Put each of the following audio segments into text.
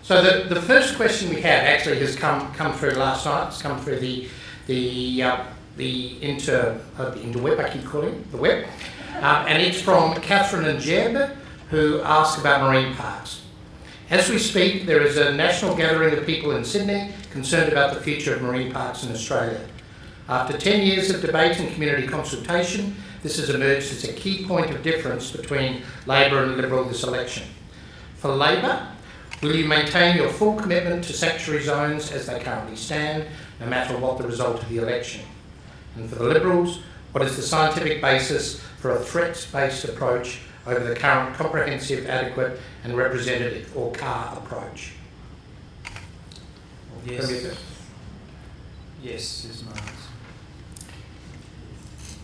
So the first question we have actually has come through last night. It's come through the interweb, I keep calling it, the web. And it's from Catherine and Jeb, who ask about marine parks. As we speak, there is a national gathering of people in Sydney concerned about the future of marine parks in Australia. After 10 years of debate and community consultation, this has emerged as a key point of difference between Labor and Liberal this election. For Labor, will you maintain your full commitment to sanctuary zones as they currently stand, no matter what the result of the election? And for the Liberals, what is the scientific basis for a threats-based approach over the current comprehensive, adequate and representative, or CAR, approach? Yes. Yes is my answer.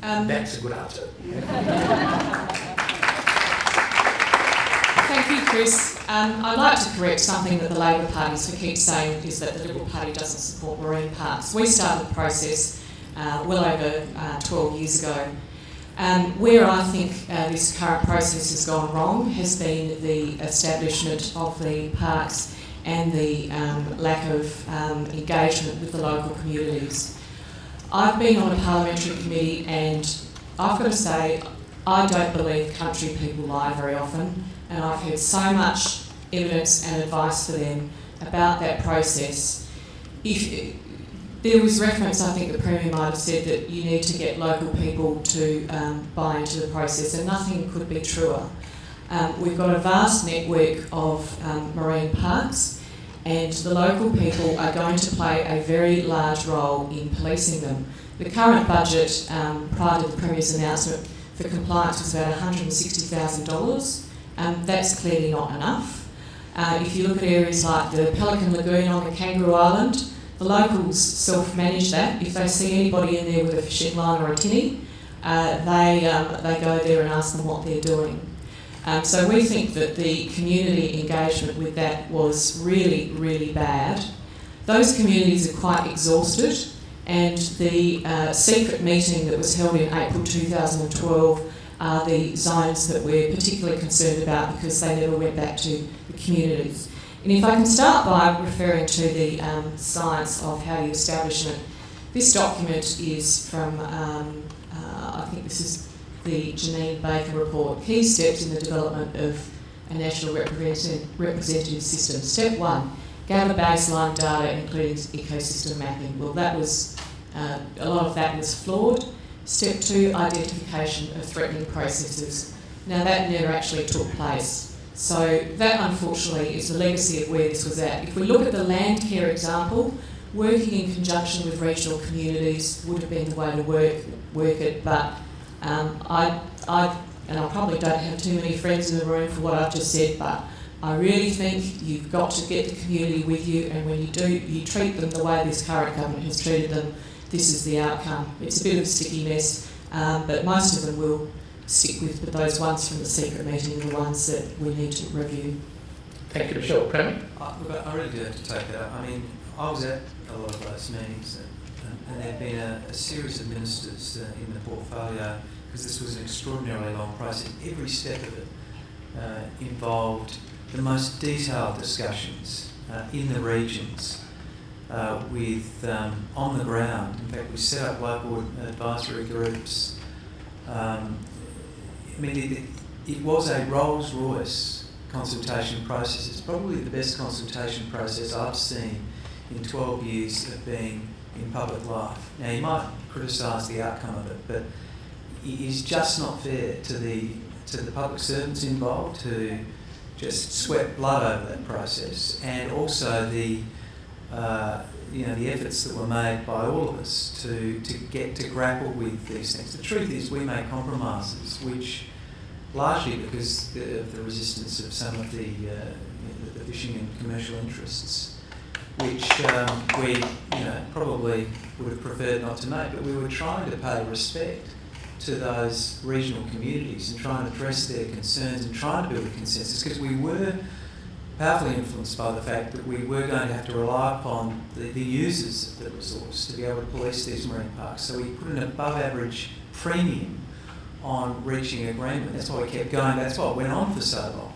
That's a good answer. Thank you, Chris. I'd like to correct something that the Labor Party keeps saying, is that the Liberal Party doesn't support marine parks. We started the process well over 12 years ago. Where I think this current process has gone wrong has been the establishment of the parks and the lack of engagement with the local communities. I've been on a parliamentary committee, and I've got to say, I don't believe country people lie very often, and I've heard so much evidence and advice for them about that process. If there was reference, I think the Premier might have said that you need to get local people to buy into the process, and nothing could be truer. We've got a vast network of marine parks, and the local people are going to play a very large role in policing them. The current budget, prior to the Premier's announcement for compliance, was about $160,000. That's clearly not enough. If you look at areas like the Pelican Lagoon on the Kangaroo Island, the locals self-manage that. If they see anybody in there with a fishing line or a tinny, they go there and ask them what they're doing. So we think that the community engagement with that was really, really bad. Those communities are quite exhausted, and the secret meeting that was held in April 2012 are the zones that we're particularly concerned about, because they never went back to the communities. And if I can start by referring to the science of how you establish it, this document is from, I think this is the Janine Baker report, Key Steps in the Development of a National Representative System. Step 1, gather baseline data including ecosystem mapping. Well, that was, a lot of that was flawed. Step 2, identification of threatening processes. Now that never actually took place. So that unfortunately is the legacy of where this was at. If we look at the land care example, working in conjunction with regional communities would have been the way to work it, but I probably don't have too many friends in the room for what I've just said, but I really think you've got to get the community with you, and when you do, you treat them the way this current government has treated them. This is the outcome. It's a bit of a sticky mess, but most of them will stick with, but those ones from the secret meeting are the ones that we need to review. Thank you, Michelle. Premier? Look, I really do have to take that up. I mean, I was at a lot of those meetings, and there have been a series of ministers in the portfolio, because this was an extraordinarily long process. Every step of it involved the most detailed discussions in the regions with on the ground. In fact, we set up local advisory groups. I mean, it was a Rolls-Royce consultation process. It's probably the best consultation process I've seen in 12 years of being in public life. Now, you might criticise the outcome of it, but it is just not fair to the public servants involved to just sweat blood over that process, and also the efforts that were made by all of us to get to grapple with these things. The truth is, we make compromises, which largely because of the resistance of some of the fishing and commercial interests, which we probably would have preferred not to make, but we were trying to pay respect to those regional communities and trying to address their concerns and trying to build a consensus, because we were powerfully influenced by the fact that we were going to have to rely upon the users of the resource to be able to police these marine parks. So we put an above average premium on reaching agreement. That's why we kept going. That's why it went on for so long,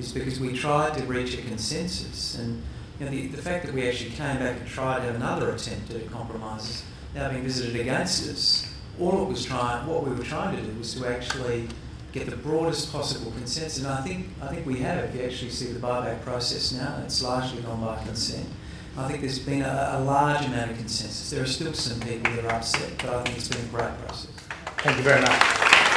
is because we tried to reach a consensus, and the fact that we actually came back and tried to have another attempt at compromises now being visited against us. What we were trying to do was to actually get the broadest possible consensus, and I think we have. If you actually see the buyback process now, it's largely gone by consent. I think there's been a large amount of consensus. There are still some people that are upset, but I think it's been a great process. Thank you very much.